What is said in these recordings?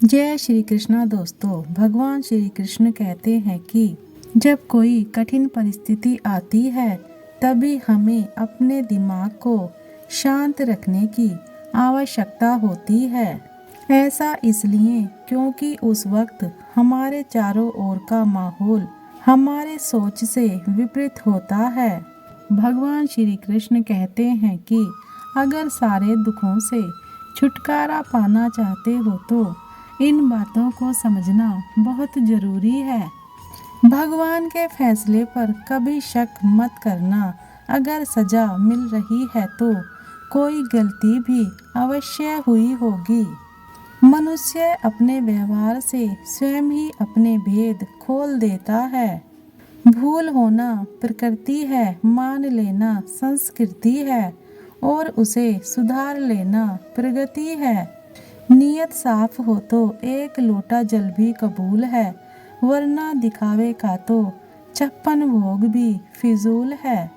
जय श्री कृष्णा दोस्तों। भगवान श्री कृष्ण कहते हैं कि जब कोई कठिन परिस्थिति आती है तभी हमें अपने दिमाग को शांत रखने की आवश्यकता होती है। ऐसा इसलिए क्योंकि उस वक्त हमारे चारों ओर का माहौल हमारे सोच से विपरीत होता है। भगवान श्री कृष्ण कहते हैं कि अगर सारे दुखों से छुटकारा पाना चाहते हो तो इन बातों को समझना बहुत जरूरी है। भगवान के फैसले पर कभी शक मत करना। अगर सजा मिल रही है तो कोई गलती भी अवश्य हुई होगी। मनुष्य अपने व्यवहार से स्वयं ही अपने भेद खोल देता है। भूल होना प्रकृति है, मान लेना संस्कृति है और उसे सुधार लेना प्रगति है। नियत साफ हो तो एक लोटा जल भी कबूल है, वरना दिखावे का तो 56 भोग भी फिजूल है।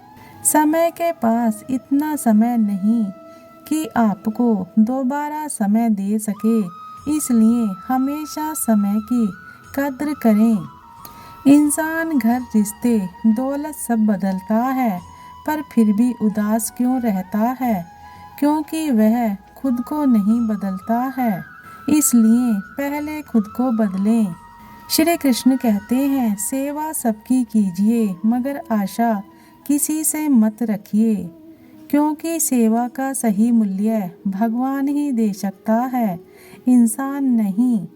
समय के पास इतना समय नहीं कि आपको दोबारा समय दे सके, इसलिए हमेशा समय की कद्र करें। इंसान, घर, रिश्ते, दौलत सब बदलता है, पर फिर भी उदास क्यों रहता है? क्योंकि वह खुद को नहीं बदलता है। इसलिए पहले खुद को बदलें। श्री कृष्ण कहते हैं, सेवा सबकी कीजिए मगर आशा किसी से मत रखिए, क्योंकि सेवा का सही मूल्य भगवान ही दे सकता है, इंसान नहीं।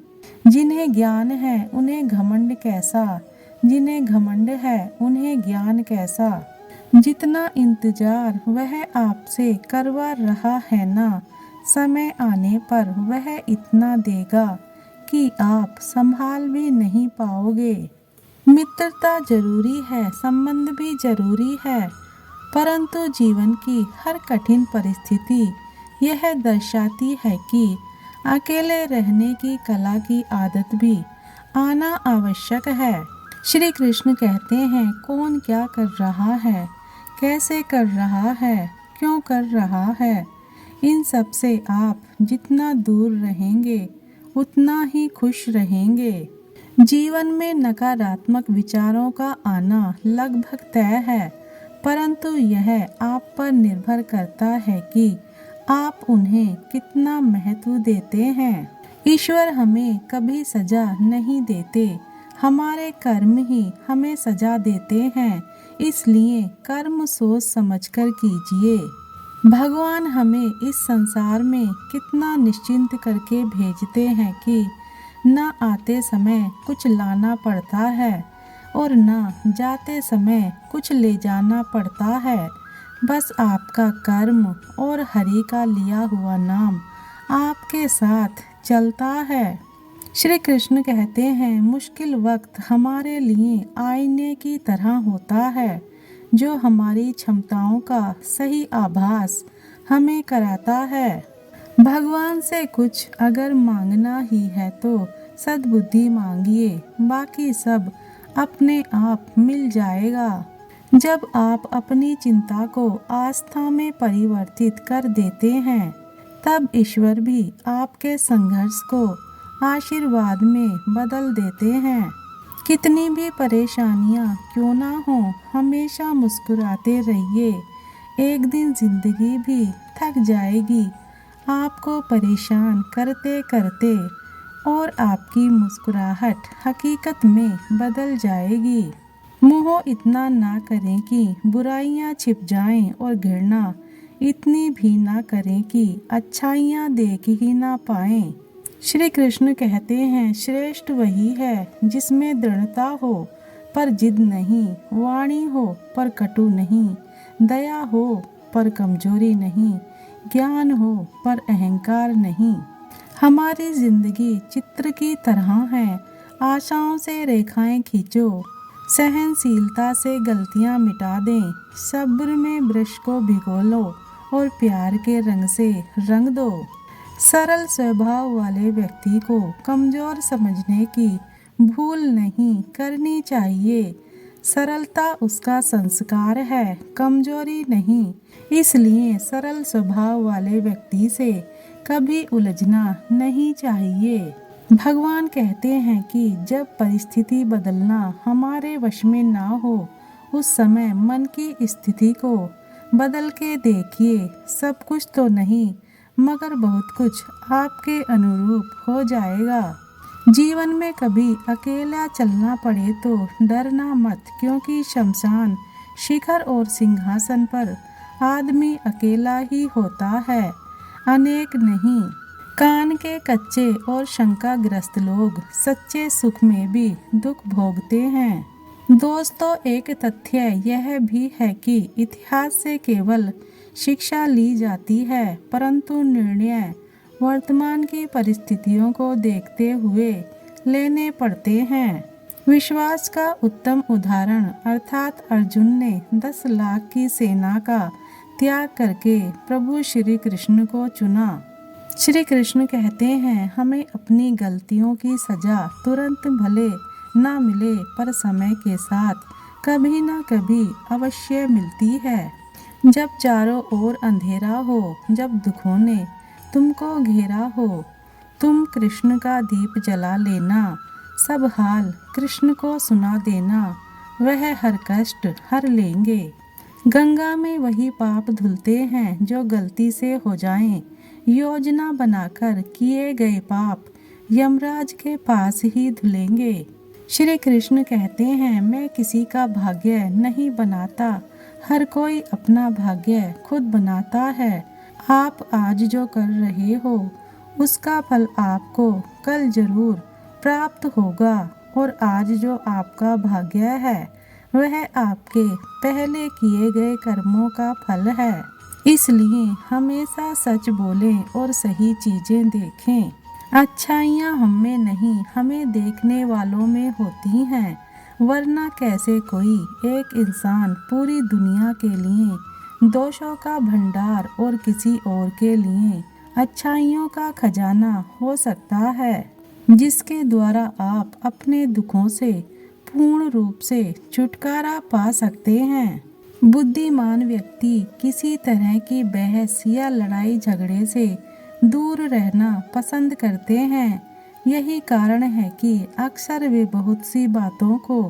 जिन्हें ज्ञान है उन्हें घमंड कैसा, जिन्हें घमंड है उन्हें ज्ञान कैसा। जितना इंतजार वह आपसे करवा रहा है ना, समय आने पर वह इतना देगा कि आप संभाल भी नहीं पाओगे। मित्रता जरूरी है, संबंध भी जरूरी है, परंतु जीवन की हर कठिन परिस्थिति यह दर्शाती है कि अकेले रहने की कला की आदत भी आना आवश्यक है। श्री कृष्ण कहते हैं, कौन क्या कर रहा है, कैसे कर रहा है, क्यों कर रहा है, इन सब से आप जितना दूर रहेंगे उतना ही खुश रहेंगे। जीवन में नकारात्मक विचारों का आना लगभग तय है, परंतु यह आप पर निर्भर करता है कि आप उन्हें कितना महत्व देते हैं। ईश्वर हमें कभी सजा नहीं देते, हमारे कर्म ही हमें सजा देते हैं, इसलिए कर्म सोच समझकर कीजिए। भगवान हमें इस संसार में कितना निश्चिंत करके भेजते हैं कि न आते समय कुछ लाना पड़ता है और न जाते समय कुछ ले जाना पड़ता है। बस आपका कर्म और हरि का लिया हुआ नाम आपके साथ चलता है। श्री कृष्ण कहते हैं, मुश्किल वक्त हमारे लिए आईने की तरह होता है, जो हमारी क्षमताओं का सही आभास हमें कराता है। भगवान से कुछ अगर मांगना ही है तो सद्बुद्धि मांगिए, बाकी सब अपने आप मिल जाएगा। जब आप अपनी चिंता को आस्था में परिवर्तित कर देते हैं, तब ईश्वर भी आपके संघर्ष को आशीर्वाद में बदल देते हैं। कितनी भी परेशानियां क्यों ना हो, हमेशा मुस्कुराते रहिए। एक दिन जिंदगी भी थक जाएगी आपको परेशान करते करते और आपकी मुस्कुराहट हकीकत में बदल जाएगी। मोह इतना ना करें कि बुराइयां छिप जाएं और घृणा इतनी भी ना करें कि अच्छाइयां देख ही ना पाएं। श्री कृष्ण कहते हैं, श्रेष्ठ वही है जिसमें दृढ़ता हो पर जिद नहीं, वाणी हो पर कटु नहीं, दया हो पर कमजोरी नहीं, ज्ञान हो पर अहंकार नहीं। हमारी जिंदगी चित्र की तरह है, आशाओं से रेखाएं खींचो, सहनशीलता से गलतियां मिटा दें, सब्र में वृक्ष को भिगो लो और प्यार के रंग से रंग दो। सरल स्वभाव वाले व्यक्ति को कमजोर समझने की भूल नहीं करनी चाहिए। सरलता उसका संस्कार है, कमजोरी नहीं। इसलिए सरल स्वभाव वाले व्यक्ति से कभी उलझना नहीं चाहिए। भगवान कहते हैं कि जब परिस्थिति बदलना हमारे वश में ना हो, उस समय मन की स्थिति को बदल के देखिए। सब कुछ तो नहीं, मगर बहुत कुछ आपके अनुरूप हो जाएगा। जीवन में कभी अकेला चलना पड़े तो डरना मत, क्योंकि शमशान, शिखर और सिंहासन पर आदमी अकेला ही होता है, अनेक नहीं। कान के कच्चे और शंकाग्रस्त लोग सच्चे सुख में भी दुख भोगते हैं। दोस्तों, एक तथ्य यह भी है कि इतिहास से केवल शिक्षा ली जाती है, परंतु निर्णय वर्तमान की परिस्थितियों को देखते हुए लेने पड़ते हैं। विश्वास का उत्तम उदाहरण अर्थात अर्जुन ने 10 लाख की सेना का त्याग करके प्रभु श्री कृष्ण को चुना। श्री कृष्ण कहते हैं, हमें अपनी गलतियों की सजा तुरंत भले ना मिले, पर समय के साथ कभी ना कभी अवश्य मिलती है। जब चारों ओर अंधेरा हो, जब दुखों ने तुमको घेरा हो, तुम कृष्ण का दीप जला लेना, सब हाल कृष्ण को सुना देना, वह हर कष्ट हर लेंगे। गंगा में वही पाप धुलते हैं जो गलती से हो जाएं। योजना बनाकर किए गए पाप यमराज के पास ही धुलेंगे। श्री कृष्ण कहते हैं, मैं किसी का भाग्य नहीं बनाता, हर कोई अपना भाग्य खुद बनाता है। आप आज जो कर रहे हो, उसका फल आपको कल जरूर प्राप्त होगा, और आज जो आपका भाग्य है, वह आपके पहले किए गए कर्मों का फल है। इसलिए हमेशा सच बोलें और सही चीजें देखें। अच्छाइयाँ हम में नहीं, हमें देखने वालों में होती हैं, वरना कैसे कोई एक इंसान पूरी दुनिया के लिए दोषों का भंडार और किसी और के लिए अच्छाइयों का खजाना हो सकता है, जिसके द्वारा आप अपने दुखों से पूर्ण रूप से छुटकारा पा सकते हैं। बुद्धिमान व्यक्ति किसी तरह की बहस या लड़ाई झगड़े से दूर रहना पसंद करते हैं। यही कारण है कि अक्सर वे बहुत सी बातों को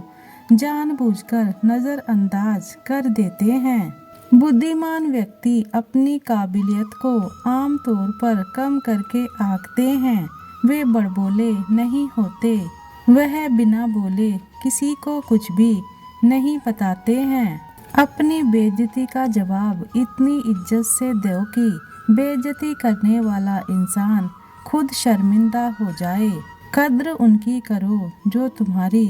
जानबूझकर नज़रअंदाज कर देते हैं। बुद्धिमान व्यक्ति अपनी काबिलियत को आम तौर पर कम करके आंकते हैं। वे बड़बोले नहीं होते, वह बिना बोले किसी को कुछ भी नहीं बताते हैं। अपनी बेइज्जती का जवाब इतनी इज्जत से दो कि बेइज्जती करने वाला इंसान खुद शर्मिंदा हो जाए। कद्र उनकी करो जो तुम्हारी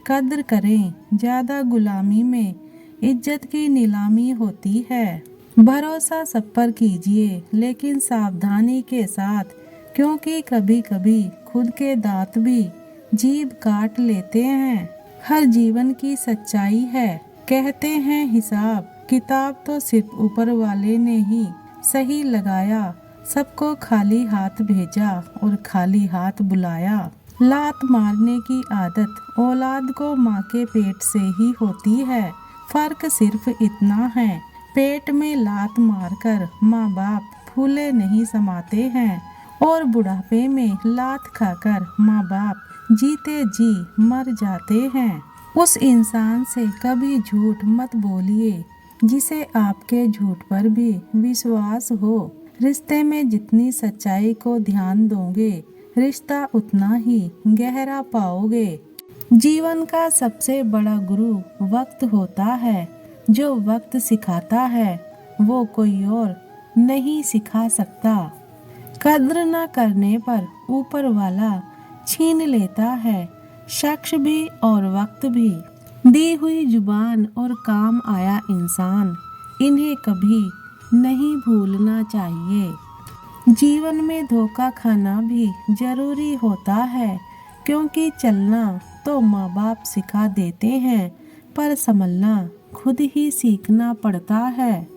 कद्र करें। ज़्यादा गुलामी में इज्जत की नीलामी होती है। भरोसा सब पर कीजिए, लेकिन सावधानी के साथ, क्योंकि कभी कभी खुद के दांत भी जीभ काट लेते हैं। हर जीवन की सच्चाई है। कहते हैं हिसाब किताब तो सिर्फ ऊपर वाले ने ही सही लगाया, सबको खाली हाथ भेजा और खाली हाथ बुलाया। लात मारने की आदत औलाद को माँ के पेट से ही होती है। फर्क सिर्फ इतना है, पेट में लात मारकर माँ बाप फूले नहीं समाते हैं, और बुढ़ापे में लात खाकर माँ बाप जीते जी मर जाते हैं। उस इंसान से कभी झूठ मत बोलिए जिसे आपके झूठ पर भी विश्वास हो। रिश्ते में जितनी सच्चाई को ध्यान दोगे, रिश्ता उतना ही गहरा पाओगे। जीवन का सबसे बड़ा गुरु वक्त होता है। जो वक्त सिखाता है वो कोई और नहीं सिखा सकता। कद्र न करने पर ऊपर वाला छीन लेता है, शख्स भी और वक्त भी। दी हुई जुबान और काम आया इंसान, इन्हें कभी नहीं भूलना चाहिए। जीवन में धोखा खाना भी जरूरी होता है, क्योंकि चलना तो माँ बाप सिखा देते हैं, पर संभलना खुद ही सीखना पड़ता है।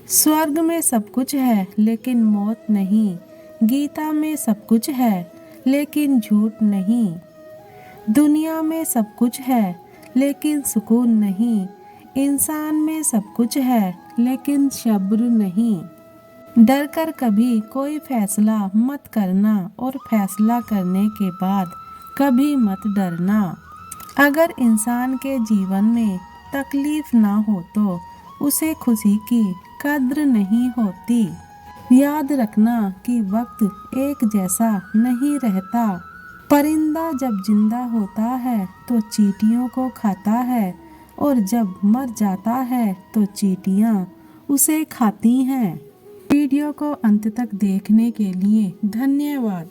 स्वर्ग में सब कुछ है लेकिन मौत नहीं। गीता में सब कुछ है लेकिन झूठ नहीं। दुनिया में सब कुछ है लेकिन सुकून नहीं। इंसान में सब कुछ है लेकिन सब्र नहीं। डर कर कभी कोई फैसला मत करना और फैसला करने के बाद कभी मत डरना। अगर इंसान के जीवन में तकलीफ ना हो तो उसे खुशी की कद्र नहीं होती। याद रखना कि वक्त एक जैसा नहीं रहता। परिंदा जब जिंदा होता है तो चींटियों को खाता है और जब मर जाता है तो चींटियां उसे खाती हैं। वीडियो को अंत तक देखने के लिए धन्यवाद।